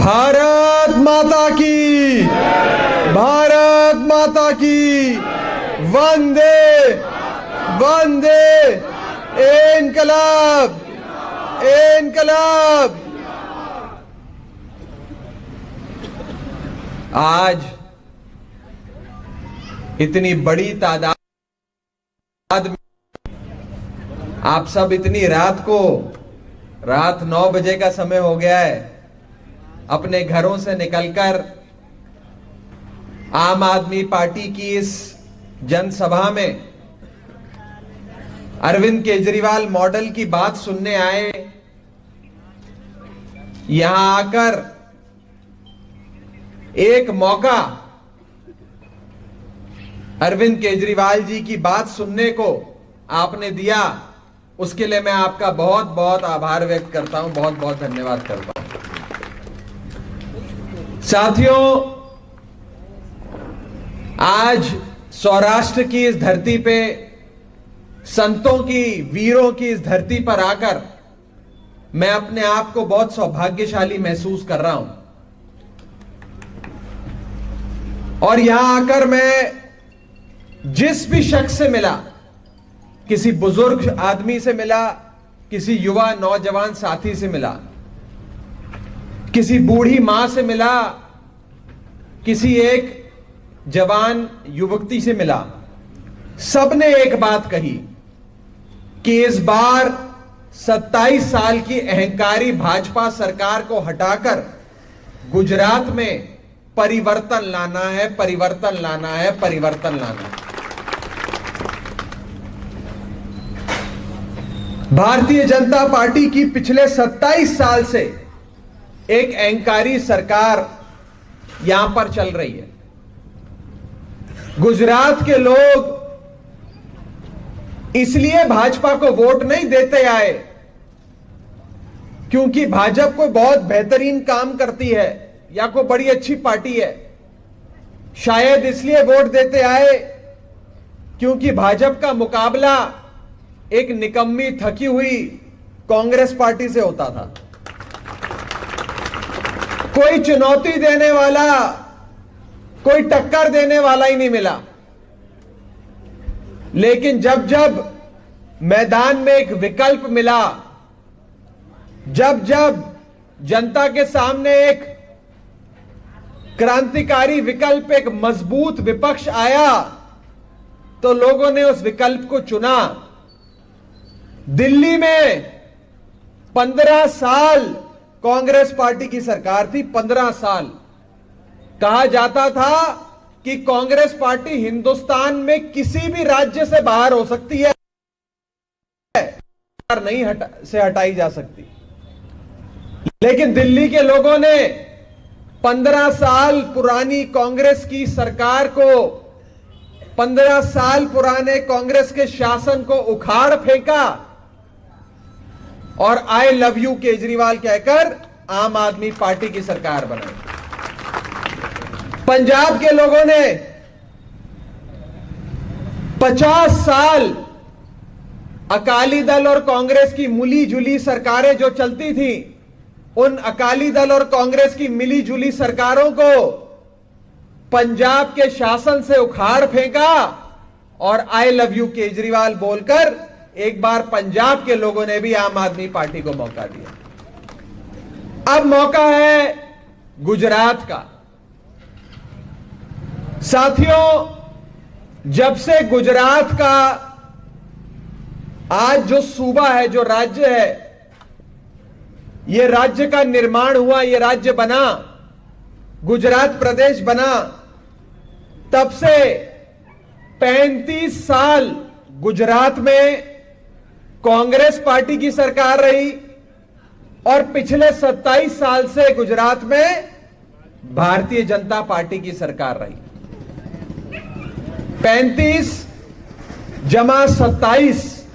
भारत माता की, भारत माता की, वंदे वंदे, इनकलाब इनकलाब। आज इतनी बड़ी तादाद में आप सब इतनी रात 9 बजे का समय हो गया है, अपने घरों से निकलकर आम आदमी पार्टी की इस जनसभा में अरविंद केजरीवाल मॉडल की बात सुनने आए। यहां आकर एक मौका अरविंद केजरीवाल जी की बात सुनने को आपने दिया, उसके लिए मैं आपका बहुत बहुत आभार व्यक्त करता हूं, बहुत बहुत धन्यवाद करता हूं। साथियों, आज सौराष्ट्र की इस धरती पे, संतों की, वीरों की इस धरती पर आकर मैं अपने आप को बहुत सौभाग्यशाली महसूस कर रहा हूं। और यहां आकर मैं जिस भी शख्स से मिला, किसी बुजुर्ग आदमी से मिला, किसी युवा नौजवान साथी से मिला, किसी बूढ़ी मां से मिला, किसी एक जवान युवती से मिला, सबने एक बात कही कि इस बार 27 साल की अहंकारी भाजपा सरकार को हटाकर गुजरात में परिवर्तन लाना है, परिवर्तन लाना है, परिवर्तन लाना है। भारतीय जनता पार्टी की पिछले 27 साल से एक अहंकारी सरकार यहां पर चल रही है। गुजरात के लोग इसलिए भाजपा को वोट नहीं देते आए क्योंकि भाजपा कोई बहुत बेहतरीन काम करती है या कोई बड़ी अच्छी पार्टी है। शायद इसलिए वोट देते आए क्योंकि भाजपा का मुकाबला एक निकम्मी, थकी हुई कांग्रेस पार्टी से होता था। कोई चुनौती देने वाला, कोई टक्कर देने वाला ही नहीं मिला। लेकिन जब जब मैदान में एक विकल्प मिला, जब जब जनता के सामने एक क्रांतिकारी विकल्प, एक मजबूत विपक्ष आया, तो लोगों ने उस विकल्प को चुना। दिल्ली में 15 साल कांग्रेस पार्टी की सरकार थी। 15 साल कहा जाता था कि कांग्रेस पार्टी हिंदुस्तान में किसी भी राज्य से बाहर हो सकती है, नहीं हटाई जा सकती। लेकिन दिल्ली के लोगों ने 15 साल पुरानी कांग्रेस की सरकार को, 15 साल पुराने कांग्रेस के शासन को उखाड़ फेंका और आई लव यू केजरीवाल कहकर आम आदमी पार्टी की सरकार बनाई। पंजाब के लोगों ने 50 साल अकाली दल और कांग्रेस की मिली जुली सरकारें जो चलती थी, उन अकाली दल और कांग्रेस की मिली जुली सरकारों को पंजाब के शासन से उखाड़ फेंका और आई लव यू केजरीवाल बोलकर एक बार पंजाब के लोगों ने भी आम आदमी पार्टी को मौका दिया। अब मौका है गुजरात का। साथियों, जब से गुजरात का आज जो सूबा है, जो राज्य है, यह राज्य का निर्माण हुआ, यह राज्य बना, गुजरात प्रदेश बना, तब से 35 साल गुजरात में कांग्रेस पार्टी की सरकार रही और पिछले 27 साल से गुजरात में भारतीय जनता पार्टी की सरकार रही। 35 जमा 27,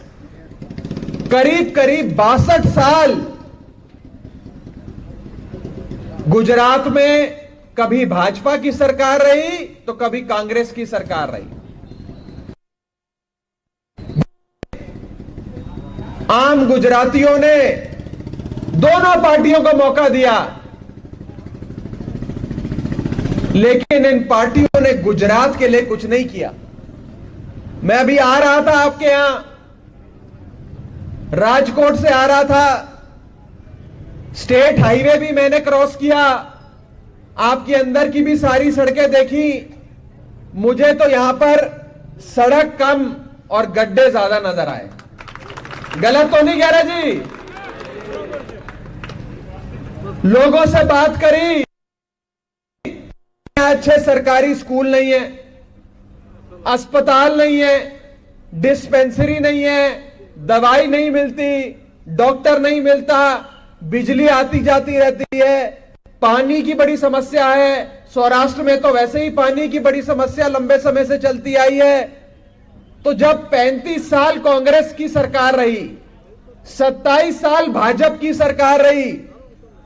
करीब करीब 62 साल गुजरात में कभी भाजपा की सरकार रही तो कभी कांग्रेस की सरकार रही। आम गुजरातियों ने दोनों पार्टियों को मौका दिया लेकिन इन पार्टियों ने गुजरात के लिए कुछ नहीं किया। मैं अभी आ रहा था आपके यहां, राजकोट से आ रहा था, स्टेट हाईवे भी मैंने क्रॉस किया, आपके अंदर की भी सारी सड़कें देखी। मुझे तो यहां पर सड़क कम और गड्ढे ज्यादा नजर आए। गलत तो नहीं कह रहा जी? लोगों से बात करी, अच्छे सरकारी स्कूल नहीं है, अस्पताल नहीं है, डिस्पेंसरी नहीं है, दवाई नहीं मिलती, डॉक्टर नहीं मिलता, बिजली आती जाती रहती है, पानी की बड़ी समस्या है। सौराष्ट्र में तो वैसे ही पानी की बड़ी समस्या लंबे समय से चलती आई है। तो जब 35 साल कांग्रेस की सरकार रही, 27 साल भाजपा की सरकार रही,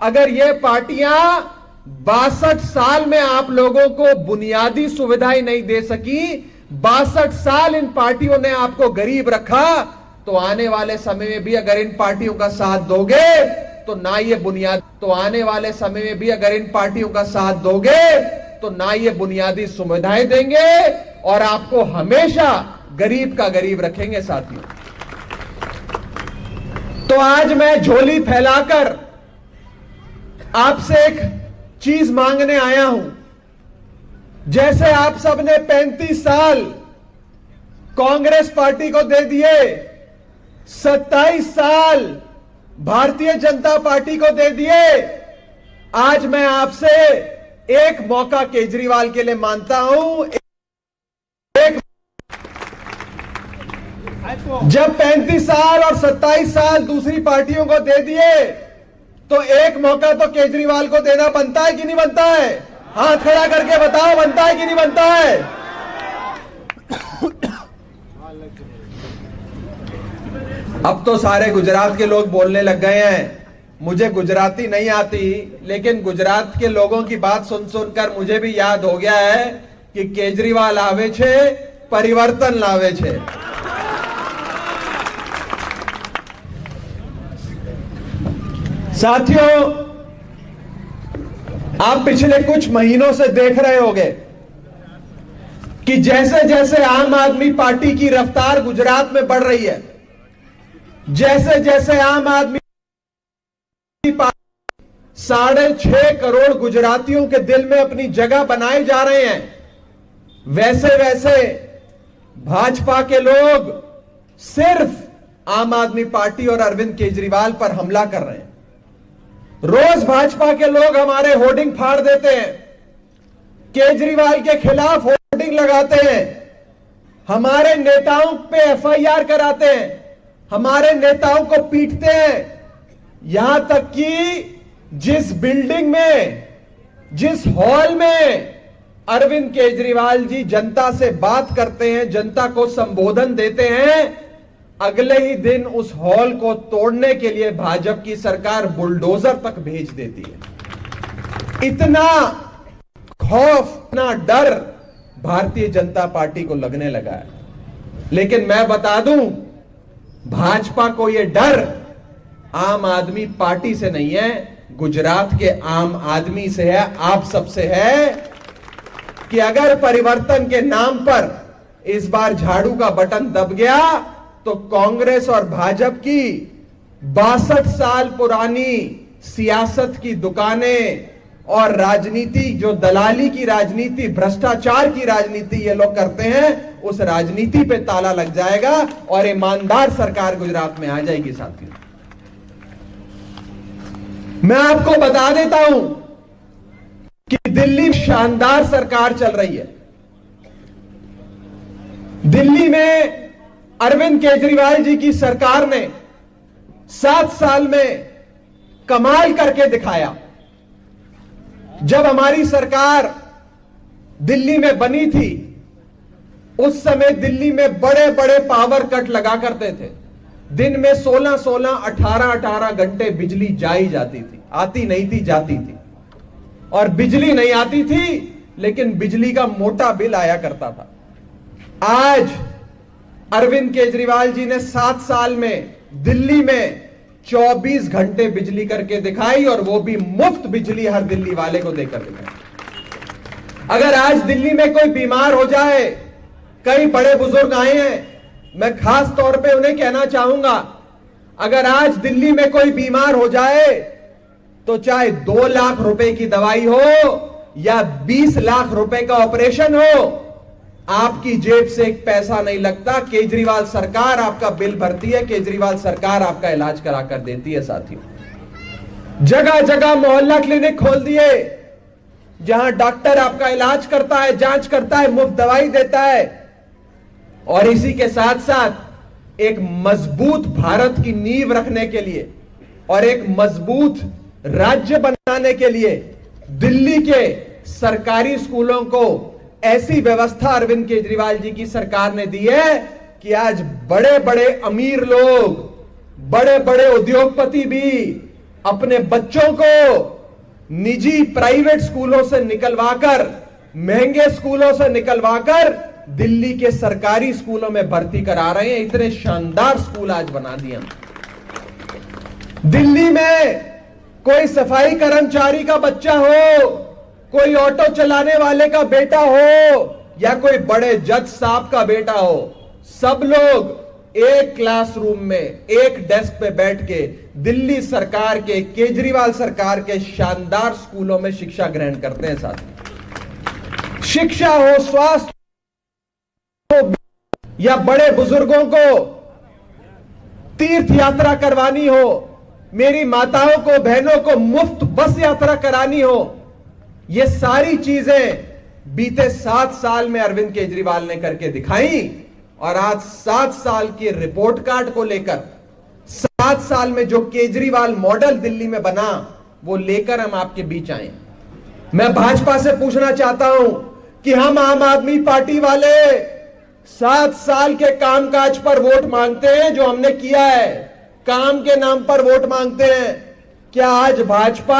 अगर ये पार्टियां 62 साल में आप लोगों को बुनियादी सुविधाएं नहीं दे सकी, 62 साल इन पार्टियों ने आपको गरीब रखा, तो आने वाले समय में भी अगर इन पार्टियों का साथ दोगे तो ना ये बुनियाद तो आने वाले समय में भी अगर इन पार्टियों का साथ दोगे तो ना ये बुनियादी सुविधाएं देंगे और आपको हमेशा गरीब का गरीब रखेंगे। साथियों, तो आज मैं झोली फैलाकर आपसे एक चीज मांगने आया हूं। जैसे आप सबने 35 साल कांग्रेस पार्टी को दे दिए, 27 साल भारतीय जनता पार्टी को दे दिए, आज मैं आपसे एक मौका केजरीवाल के लिए मांगता हूं। जब 35 साल और 27 साल दूसरी पार्टियों को दे दिए, तो एक मौका तो केजरीवाल को देना बनता है कि नहीं बनता है? हाथ खड़ा करके बताओ, बनता है कि नहीं बनता है? अब तो सारे गुजरात के लोग बोलने लग गए हैं। मुझे गुजराती नहीं आती, लेकिन गुजरात के लोगों की बात सुन सुनकर मुझे भी याद हो गया है कि केजरीवाल आवे छे, परिवर्तन लावे छे। साथियों, आप पिछले कुछ महीनों से देख रहे होंगे कि जैसे जैसे आम आदमी पार्टी की रफ्तार गुजरात में बढ़ रही है, जैसे जैसे आम आदमी 6.5 करोड़ गुजरातियों के दिल में अपनी जगह बनाए जा रहे हैं, वैसे वैसे भाजपा के लोग सिर्फ आम आदमी पार्टी और अरविंद केजरीवाल पर हमला कर रहे हैं। रोज भाजपा के लोग हमारे होर्डिंग फाड़ देते हैं, केजरीवाल के खिलाफ होर्डिंग लगाते हैं, हमारे नेताओं पे एफआईआर कराते हैं, हमारे नेताओं को पीटते हैं। यहां तक कि जिस बिल्डिंग में, जिस हॉल में अरविंद केजरीवाल जी जनता से बात करते हैं, जनता को संबोधन देते हैं, अगले ही दिन उस हॉल को तोड़ने के लिए भाजपा की सरकार बुलडोजर तक भेज देती है। इतना खौफ, इतना डर भारतीय जनता पार्टी को लगने लगा है। लेकिन मैं बता दूं, भाजपा को यह डर आम आदमी पार्टी से नहीं है, गुजरात के आम आदमी से है, आप सबसे है कि अगर परिवर्तन के नाम पर इस बार झाड़ू का बटन दब गया तो कांग्रेस और भाजपा की 62 साल पुरानी सियासत की दुकानें और राजनीति, जो दलाली की राजनीति, भ्रष्टाचार की राजनीति ये लोग करते हैं, उस राजनीति पे ताला लग जाएगा और ईमानदार सरकार गुजरात में आ जाएगी। साथियों, मैं आपको बता देता हूं कि दिल्ली में शानदार सरकार चल रही है। दिल्ली में अरविंद केजरीवाल जी की सरकार ने 7 साल में कमाल करके दिखाया। जब हमारी सरकार दिल्ली में बनी थी, उस समय दिल्ली में बड़े बड़े पावर कट लगा करते थे। दिन में 16-16, 18-18 घंटे बिजली जाई जाती थी, आती नहीं थी, जाती थी। और बिजली नहीं आती थी, लेकिन बिजली का मोटा बिल आया करता था। आज अरविंद केजरीवाल जी ने 7 साल में दिल्ली में 24 घंटे बिजली करके दिखाई, और वो भी मुफ्त बिजली हर दिल्ली वाले को देकर दिखाई। अगर आज दिल्ली में कोई बीमार हो जाए, कई बड़े बुजुर्ग आए हैं, मैं खास तौर पे उन्हें कहना चाहूंगा, अगर आज दिल्ली में कोई बीमार हो जाए तो चाहे 2 लाख रुपए की दवाई हो या 20 लाख रुपए का ऑपरेशन हो, आपकी जेब से एक पैसा नहीं लगता। केजरीवाल सरकार आपका बिल भरती है, केजरीवाल सरकार आपका इलाज कराकर देती है। साथियों, जगह जगह मोहल्ला क्लिनिक खोल दिए, जहां डॉक्टर आपका इलाज करता है, जांच करता है, मुफ्त दवाई देता है। और इसी के साथ साथ एक मजबूत भारत की नींव रखने के लिए और एक मजबूत राज्य बनाने के लिए दिल्ली के सरकारी स्कूलों को ऐसी व्यवस्था अरविंद केजरीवाल जी की सरकार ने दी है कि आज बड़े बड़े अमीर लोग, बड़े बड़े उद्योगपति भी अपने बच्चों को निजी प्राइवेट स्कूलों से निकलवाकर, महंगे स्कूलों से निकलवाकर दिल्ली के सरकारी स्कूलों में भर्ती करा रहे हैं। इतने शानदार स्कूल आज बना दिए। दिल्ली में कोई सफाई कर्मचारी का बच्चा हो, कोई ऑटो चलाने वाले का बेटा हो या कोई बड़े जज साहब का बेटा हो, सब लोग एक क्लासरूम में, एक डेस्क पे बैठ के दिल्ली सरकार के, केजरीवाल सरकार के शानदार स्कूलों में शिक्षा ग्रहण करते हैं। साथ शिक्षा हो, स्वास्थ्य हो, या बड़े बुजुर्गों को तीर्थ यात्रा करवानी हो, मेरी माताओं को, बहनों को मुफ्त बस यात्रा करानी हो, ये सारी चीजें बीते 7 साल में अरविंद केजरीवाल ने करके दिखाई। और आज 7 साल के रिपोर्ट कार्ड को लेकर, 7 साल में जो केजरीवाल मॉडल दिल्ली में बना, वो लेकर हम आपके बीच आए। मैं भाजपा से पूछना चाहता हूं कि हम आम आदमी पार्टी वाले 7 साल के कामकाज पर वोट मांगते हैं, जो हमने किया है, काम के नाम पर वोट मांगते हैं। क्या आज भाजपा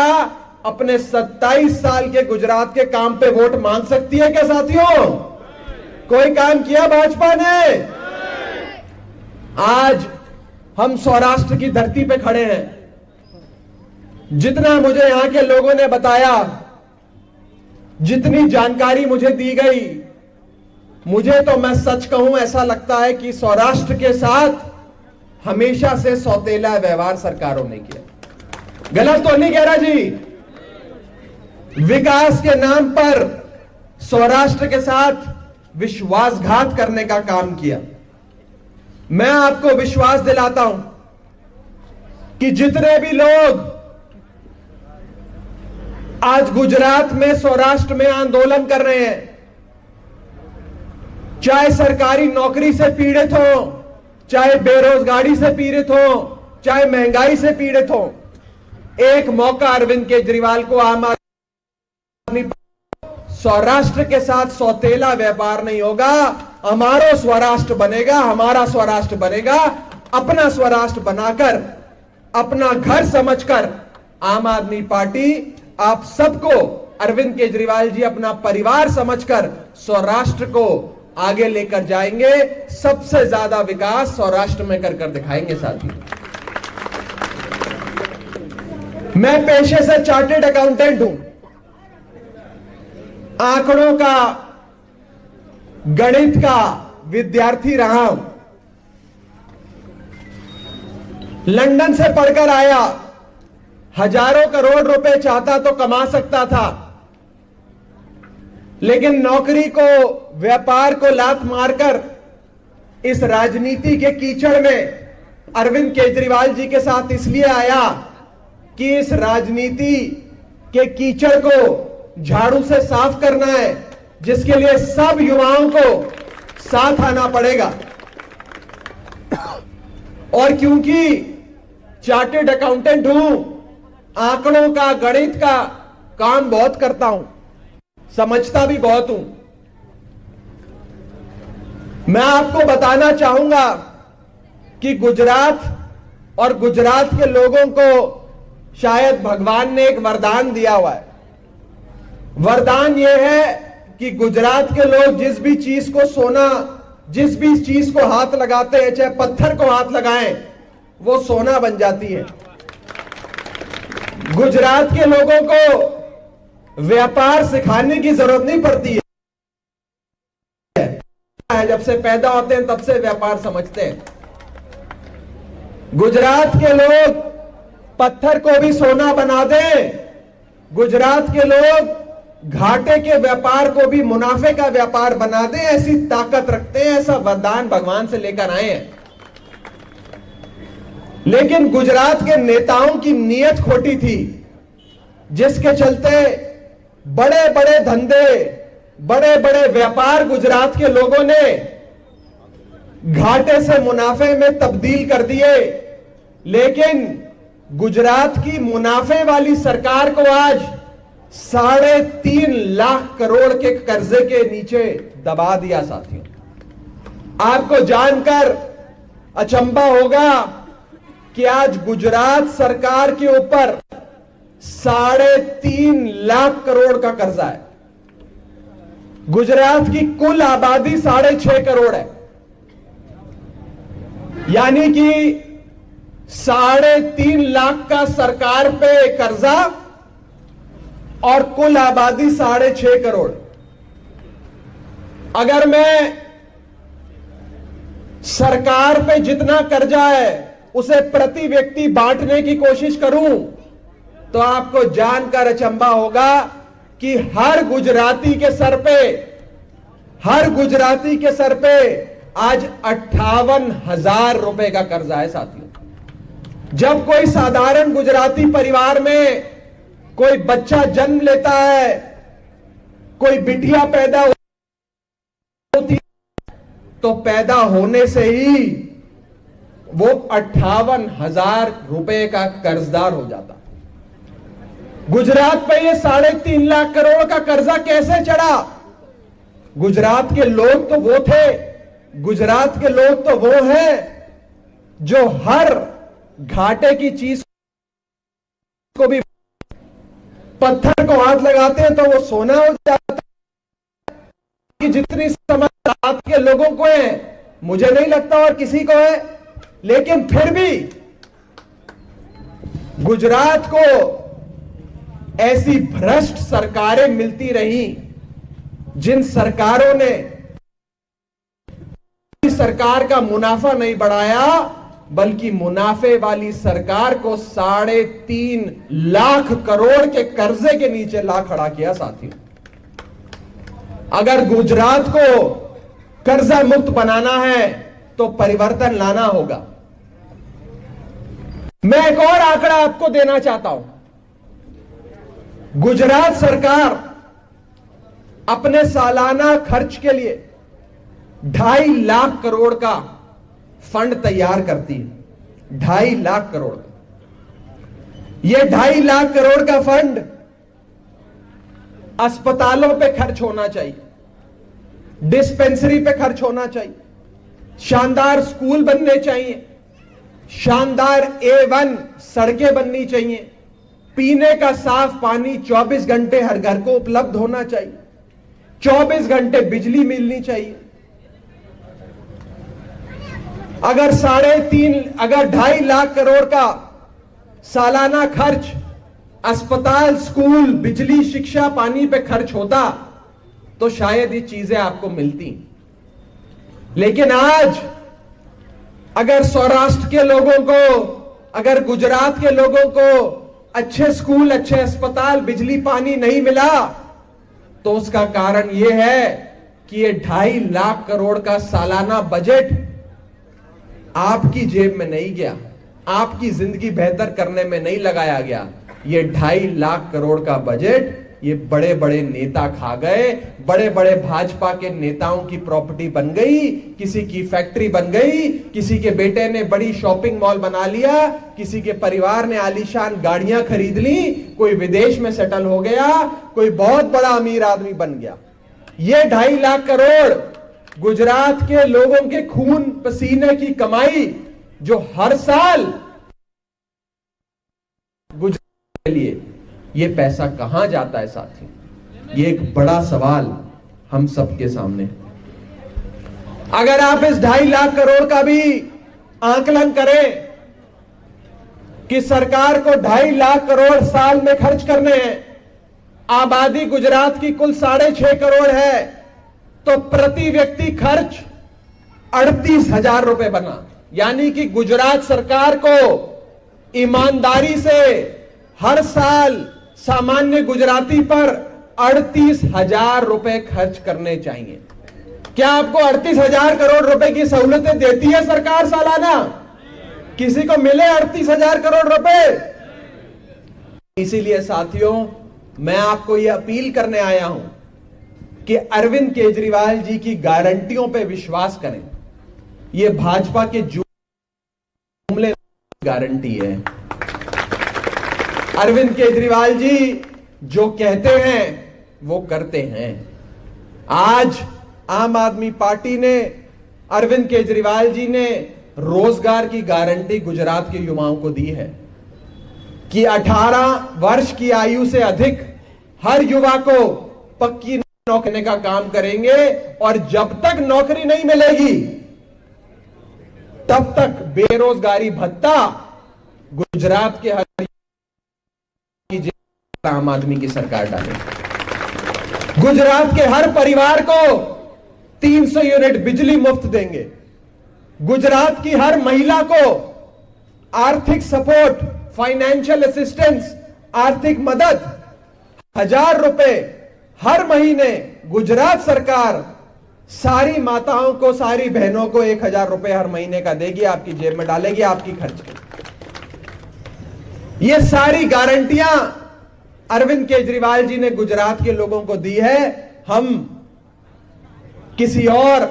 अपने 27 साल के गुजरात के काम पे वोट मांग सकती है क्या साथियों? कोई काम किया भाजपा ने? आज हम सौराष्ट्र की धरती पे खड़े हैं। जितना मुझे यहां के लोगों ने बताया, जितनी जानकारी मुझे दी गई, मुझे तो, मैं सच कहूं, ऐसा लगता है कि सौराष्ट्र के साथ हमेशा से सौतेला व्यवहार सरकारों ने किया। गलत तो नहीं कह रहा जी? विकास के नाम पर सौराष्ट्र के साथ विश्वासघात करने का काम किया। मैं आपको विश्वास दिलाता हूं कि जितने भी लोग आज गुजरात में, सौराष्ट्र में आंदोलन कर रहे हैं, चाहे सरकारी नौकरी से पीड़ित हो, चाहे बेरोजगारी से पीड़ित हो, चाहे महंगाई से पीड़ित हो, एक मौका अरविंद केजरीवाल को, आम आदमी सौराष्ट्र के साथ सौतेला व्यापार नहीं होगा। हमारा स्वराष्ट्र बनेगा, हमारा स्वराष्ट्र बनेगा। अपना स्वराष्ट्र बनाकर, अपना घर समझकर आम आदमी पार्टी आप सबको, अरविंद केजरीवाल जी अपना परिवार समझकर सौराष्ट्र को आगे लेकर जाएंगे। सबसे ज्यादा विकास सौराष्ट्र में कर दिखाएंगे। साथी, मैं पेशे से चार्टेड अकाउंटेंट हूं, आंकड़ों का, गणित का विद्यार्थी रहा हूं। लंदन से पढ़कर आया, हजारों करोड़ रुपए चाहता तो कमा सकता था, लेकिन नौकरी को, व्यापार को लात मारकर इस राजनीति के कीचड़ में अरविंद केजरीवाल जी के साथ इसलिए आया कि इस राजनीति के कीचड़ को झाड़ू से साफ करना है, जिसके लिए सब युवाओं को साथ आना पड़ेगा। और क्योंकि चार्टेड अकाउंटेंट हूं, आंकड़ों का, गणित का काम बहुत करता हूं, समझता भी बहुत हूं। मैं आपको बताना चाहूंगा कि गुजरात और गुजरात के लोगों को शायद भगवान ने एक वरदान दिया हुआ है। वरदान यह है कि गुजरात के लोग जिस भी चीज को सोना, जिस भी चीज को हाथ लगाते हैं, चाहे पत्थर को हाथ लगाएं, वो सोना बन जाती है। गुजरात के लोगों को व्यापार सिखाने की जरूरत नहीं पड़ती है। जब से पैदा होते हैं तब से व्यापार समझते हैं। गुजरात के लोग पत्थर को भी सोना बना दें, गुजरात के लोग घाटे के व्यापार को भी मुनाफे का व्यापार बना दें, ऐसी ताकत रखते हैं, ऐसा वरदान भगवान से लेकर आए हैं। लेकिन गुजरात के नेताओं की नीयत खोटी थी, जिसके चलते बड़े बड़े धंधे, बड़े बड़े व्यापार गुजरात के लोगों ने घाटे से मुनाफे में तब्दील कर दिए। लेकिन गुजरात की मुनाफे वाली सरकार को आज 3.5 लाख करोड़ के कर्जे के नीचे दबा दिया। साथियों, आपको जानकर अचंभा होगा कि आज गुजरात सरकार के ऊपर 3.5 लाख करोड़ का कर्जा है। गुजरात की कुल आबादी 6.5 करोड़ है, यानी कि 3.5 लाख का सरकार पे कर्जा और कुल आबादी 6.5 करोड़। अगर मैं सरकार पे जितना कर्जा है उसे प्रति व्यक्ति बांटने की कोशिश करूं तो आपको जानकर अचंभा होगा कि हर गुजराती के सर पे आज 58,000 रुपए का कर्जा है। साथियों, जब कोई साधारण गुजराती परिवार में कोई बच्चा जन्म लेता है, कोई बिटिया पैदा होती, तो पैदा होने से ही वो 58,000 रुपए का कर्जदार हो जाता। गुजरात पे ये 3.5 लाख करोड़ का कर्जा कैसे चढ़ा? गुजरात के लोग तो वो थे, गुजरात के लोग तो वो हैं जो हर घाटे की चीज को भी, पत्थर को हाथ लगाते हैं तो वो सोना हो जाता है। कि जितनी समझ रात के लोगों को है, मुझे नहीं लगता और किसी को है, लेकिन फिर भी गुजरात को ऐसी भ्रष्ट सरकारें मिलती रही, जिन सरकारों ने सरकार का मुनाफा नहीं बढ़ाया, बल्कि मुनाफे वाली सरकार को 3.5 लाख करोड़ के कर्जे के नीचे ला खड़ा किया। साथियों, अगर गुजरात को कर्जा मुक्त बनाना है तो परिवर्तन लाना होगा। मैं एक और आंकड़ा आपको देना चाहता हूं। गुजरात सरकार अपने सालाना खर्च के लिए 2.5 लाख करोड़ का फंड तैयार करती है। 2.5 लाख करोड़। यह 2.5 लाख करोड़ का फंड अस्पतालों पे खर्च होना चाहिए, डिस्पेंसरी पे खर्च होना चाहिए, शानदार स्कूल बनने चाहिए, शानदार A1 सड़कें बननी चाहिए, पीने का साफ पानी 24 घंटे हर घर को उपलब्ध होना चाहिए, 24 घंटे बिजली मिलनी चाहिए। अगर 2.5 लाख करोड़ का सालाना खर्च अस्पताल, स्कूल, बिजली, शिक्षा, पानी पे खर्च होता तो शायद ये चीजें आपको मिलती। लेकिन आज अगर सौराष्ट्र के लोगों को, अगर गुजरात के लोगों को अच्छे स्कूल, अच्छे अस्पताल, बिजली, पानी नहीं मिला तो उसका कारण यह है कि ये 2.5 लाख करोड़ का सालाना बजट आपकी जेब में नहीं गया, आपकी जिंदगी बेहतर करने में नहीं लगाया गया। ये 2.5 लाख करोड़ का बजट ये बड़े बड़े नेता खा गए। बड़े बड़े भाजपा के नेताओं की प्रॉपर्टी बन गई, किसी की फैक्ट्री बन गई, किसी के बेटे ने बड़ी शॉपिंग मॉल बना लिया, किसी के परिवार ने आलीशान गाड़ियां खरीद ली, कोई विदेश में सेटल हो गया, कोई बहुत बड़ा अमीर आदमी बन गया। ये 2.5 लाख करोड़ गुजरात के लोगों के खून पसीने की कमाई, जो हर साल गुजरात के लिए ये पैसा कहां जाता है साथी, ये एक बड़ा सवाल हम सबके सामने। अगर आप इस 2.5 लाख करोड़ का भी आकलन करें कि सरकार को 2.5 लाख करोड़ साल में खर्च करने हैं, आबादी गुजरात की कुल 6.5 करोड़ है, तो प्रति व्यक्ति खर्च 38,000 रुपए बना। यानी कि गुजरात सरकार को ईमानदारी से हर साल सामान्य गुजराती पर 38,000 रुपए खर्च करने चाहिए। क्या आपको 38,000 करोड़ रुपए की सहूलतें देती है सरकार सालाना? किसी को मिले 38,000 करोड़ रुपए? इसीलिए साथियों, मैं आपको यह अपील करने आया हूं कि अरविंद केजरीवाल जी की गारंटियों पे विश्वास करें। यह भाजपा के जुमले गारंटी है। अरविंद केजरीवाल जी जो कहते हैं वो करते हैं। आज आम आदमी पार्टी ने, अरविंद केजरीवाल जी ने रोजगार की गारंटी गुजरात के युवाओं को दी है कि 18 वर्ष की आयु से अधिक हर युवा को पक्की नौकरी का काम करेंगे, और जब तक नौकरी नहीं मिलेगी तब तक बेरोजगारी भत्ता गुजरात के हर आम आदमी की सरकार डालेगी। गुजरात के हर परिवार को 300 यूनिट बिजली मुफ्त देंगे। गुजरात की हर महिला को आर्थिक सपोर्ट, फाइनेंशियल असिस्टेंस, आर्थिक मदद 1,000 रुपए हर महीने गुजरात सरकार सारी माताओं को, सारी बहनों को 1,000 रुपए हर महीने का देगी, आपकी जेब में डालेगी, आपकी खर्च की। ये सारी गारंटियां अरविंद केजरीवाल जी ने गुजरात के लोगों को दी है। हम किसी और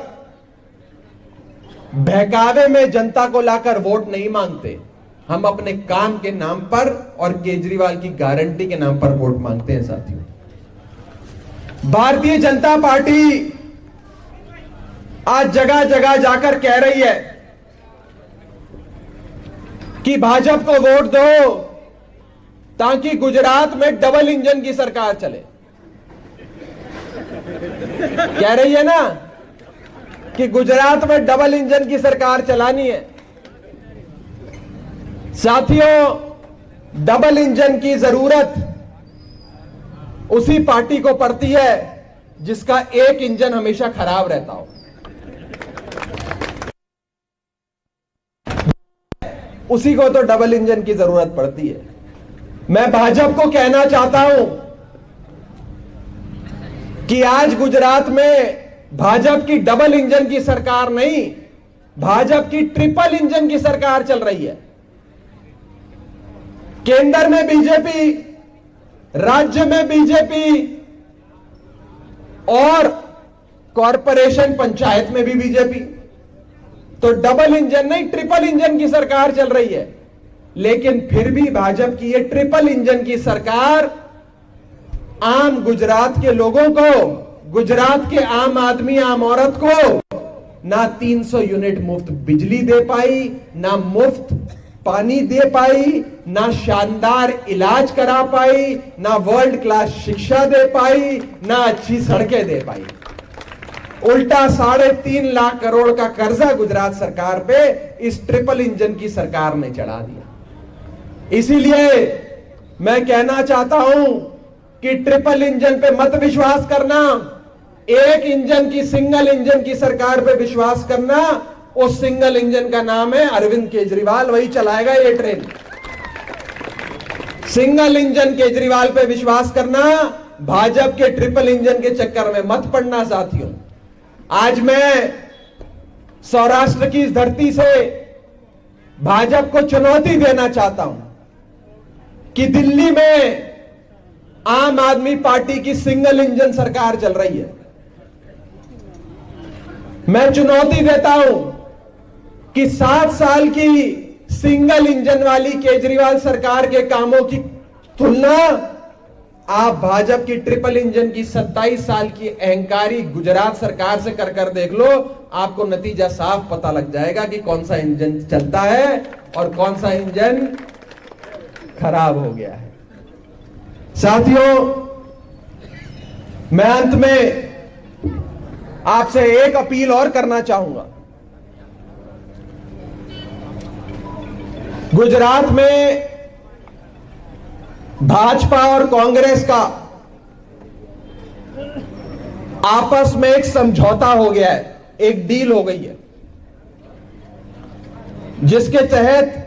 बहकावे में जनता को लाकर वोट नहीं मांगते। हम अपने काम के नाम पर और केजरीवाल की गारंटी के नाम पर वोट मांगते हैं। साथियों, भारतीय जनता पार्टी आज जगह जगह जाकर कह रही है कि भाजपा को वोट दो ताकि गुजरात में डबल इंजन की सरकार चले। कह रही है ना कि गुजरात में डबल इंजन की सरकार चलानी है। साथियों, डबल इंजन की जरूरत उसी पार्टी को पड़ती है जिसका एक इंजन हमेशा खराब रहता हो। उसी को तो डबल इंजन की जरूरत पड़ती है। मैं भाजपा को कहना चाहता हूं कि आज गुजरात में भाजपा की डबल इंजन की सरकार नहीं, भाजपा की ट्रिपल इंजन की सरकार चल रही है। केंद्र में बीजेपी, राज्य में बीजेपी और कॉरपोरेशन पंचायत में भी बीजेपी। तो डबल इंजन नहीं, ट्रिपल इंजन की सरकार चल रही है। लेकिन फिर भी भाजपा की ये ट्रिपल इंजन की सरकार आम गुजरात के लोगों को, गुजरात के आम आदमी, आम औरत को ना 300 यूनिट मुफ्त बिजली दे पाई, ना मुफ्त पानी दे पाई, ना शानदार इलाज करा पाई, ना वर्ल्ड क्लास शिक्षा दे पाई, ना अच्छी सड़कें दे पाई। उल्टा 3.5 लाख करोड़ का कर्जा गुजरात सरकार पे इस ट्रिपल इंजन की सरकार ने चढ़ा दिया। इसीलिए मैं कहना चाहता हूं कि ट्रिपल इंजन पे मत विश्वास करना, एक इंजन की, सिंगल इंजन की सरकार पे विश्वास करना। उस सिंगल इंजन का नाम है अरविंद केजरीवाल, वही चलाएगा ये ट्रेन। सिंगल इंजन केजरीवाल पे विश्वास करना, भाजपा के ट्रिपल इंजन के चक्कर में मत पड़ना। साथियों, आज मैं सौराष्ट्र की इस धरती से भाजपा को चुनौती देना चाहता हूं कि दिल्ली में आम आदमी पार्टी की सिंगल इंजन सरकार चल रही है। मैं चुनौती देता हूं कि 7 साल की सिंगल इंजन वाली केजरीवाल सरकार के कामों की तुलना आप भाजपा की ट्रिपल इंजन की 27 साल की अहंकारी गुजरात सरकार से कर देख लो। आपको नतीजा साफ पता लग जाएगा कि कौन सा इंजन चलता है और कौन सा इंजन खराब हो गया है। साथियों, मैं अंत में आपसे एक अपील और करना चाहूंगा। गुजरात में भाजपा और कांग्रेस का आपस में एक समझौता हो गया है, एक डील हो गई है, जिसके तहत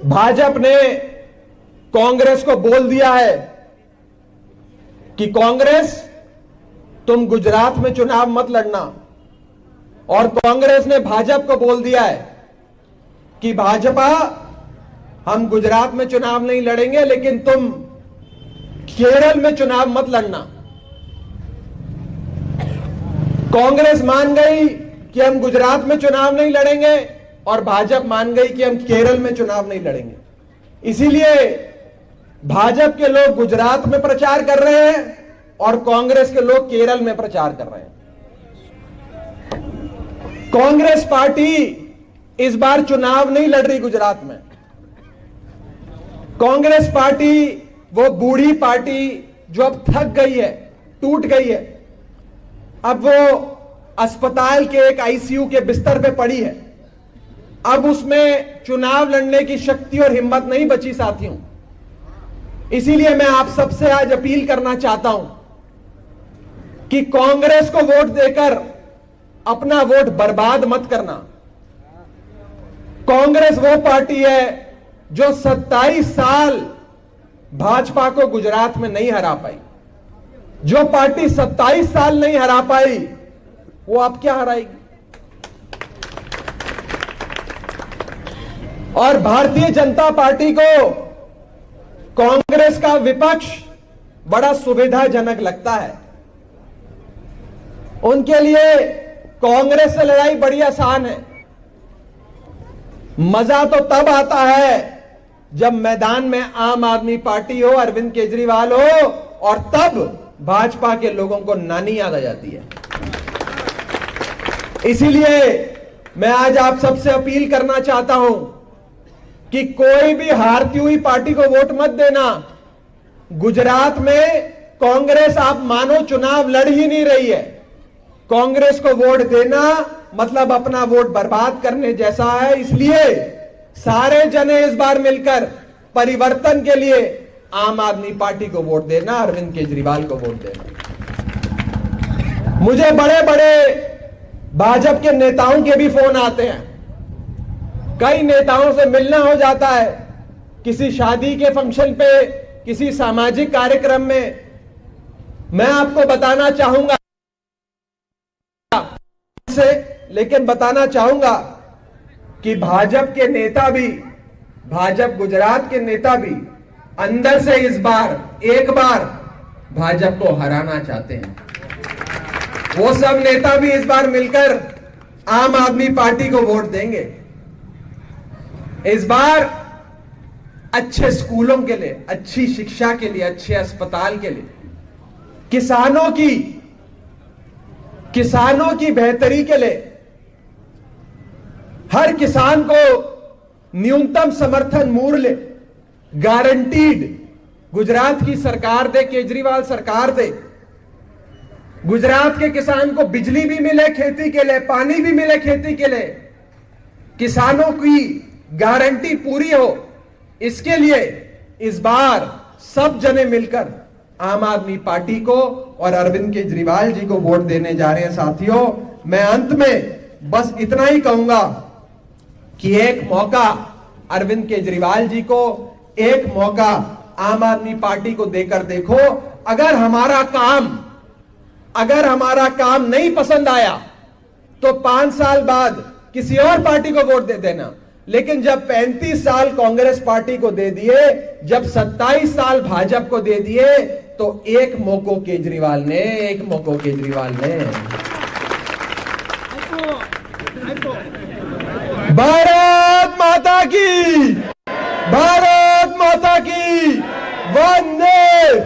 भाजपा ने कांग्रेस को बोल दिया है कि कांग्रेस तुम गुजरात में चुनाव मत लड़ना, और कांग्रेस ने भाजपा को बोल दिया है कि भाजपा हम गुजरात में चुनाव नहीं लड़ेंगे, लेकिन तुम केरल में चुनाव मत लड़ना। कांग्रेस मान गई कि हम गुजरात में चुनाव नहीं लड़ेंगे और भाजपा मान गई कि हम केरल में चुनाव नहीं लड़ेंगे। इसीलिए भाजपा के लोग गुजरात में प्रचार कर रहे हैं और कांग्रेस के लोग केरल में प्रचार कर रहे हैं। कांग्रेस पार्टी इस बार चुनाव नहीं लड़ रही गुजरात में। कांग्रेस पार्टी वो बूढ़ी पार्टी जो अब थक गई है, टूट गई है, अब वो अस्पताल के एक आईसीयू के बिस्तर पे पड़ी है, अब उसमें चुनाव लड़ने की शक्ति और हिम्मत नहीं बची साथियों। इसीलिए मैं आप सबसे आज अपील करना चाहता हूं कि कांग्रेस को वोट देकर अपना वोट बर्बाद मत करना। कांग्रेस वो पार्टी है जो 27 साल भाजपा को गुजरात में नहीं हरा पाई। जो पार्टी 27 साल नहीं हरा पाई वो अब क्या हराएगी? और भारतीय जनता पार्टी को कांग्रेस का विपक्ष बड़ा सुविधाजनक लगता है। उनके लिए कांग्रेस से लड़ाई बड़ी आसान है। मजा तो तब आता है जब मैदान में आम आदमी पार्टी हो, अरविंद केजरीवाल हो, और तब भाजपा के लोगों को नानी याद आ जाती है। इसीलिए मैं आज आप सबसे अपील करना चाहता हूं कि कोई भी हारती हुई पार्टी को वोट मत देना। गुजरात में कांग्रेस आप मानो चुनाव लड़ ही नहीं रही है। कांग्रेस को वोट देना मतलब अपना वोट बर्बाद करने जैसा है। इसलिए सारे जने इस बार मिलकर परिवर्तन के लिए आम आदमी पार्टी को वोट देना, अरविंद केजरीवाल को वोट देना। मुझे बड़े बड़े भाजपा के नेताओं के भी फोन आते हैं। कई नेताओं से मिलना हो जाता है, किसी शादी के फंक्शन पे, किसी सामाजिक कार्यक्रम में। मैं आपको बताना चाहूंगा लेकिन बताना चाहूंगा कि भाजपा के नेता भी, भाजपा गुजरात के नेता भी अंदर से इस बार एक बार भाजपा को हराना चाहते हैं। वो सब नेता भी इस बार मिलकर आम आदमी पार्टी को वोट देंगे। इस बार अच्छे स्कूलों के लिए, अच्छी शिक्षा के लिए, अच्छे अस्पताल के लिए, किसानों की बेहतरी के लिए, हर किसान को न्यूनतम समर्थन मूल्य गारंटीड गुजरात की सरकार दे, केजरीवाल सरकार दे। गुजरात के किसान को बिजली भी मिले खेती के लिए, पानी भी मिले खेती के लिए, किसानों की गारंटी पूरी हो। इसके लिए इस बार सब जने मिलकर आम आदमी पार्टी को और अरविंद केजरीवाल जी को वोट देने जा रहे हैं। साथियों, मैं अंत में बस इतना ही कहूंगा कि एक मौका अरविंद केजरीवाल जी को, एक मौका आम आदमी पार्टी को देकर देखो। अगर हमारा काम नहीं पसंद आया तो 5 साल बाद किसी और पार्टी को वोट दे देना। लेकिन जब 35 साल कांग्रेस पार्टी को दे दिए, जब 27 साल भाजपा को दे दिए, तो एक मौका केजरीवाल ने भारत माता की, भारत माता की, वंदे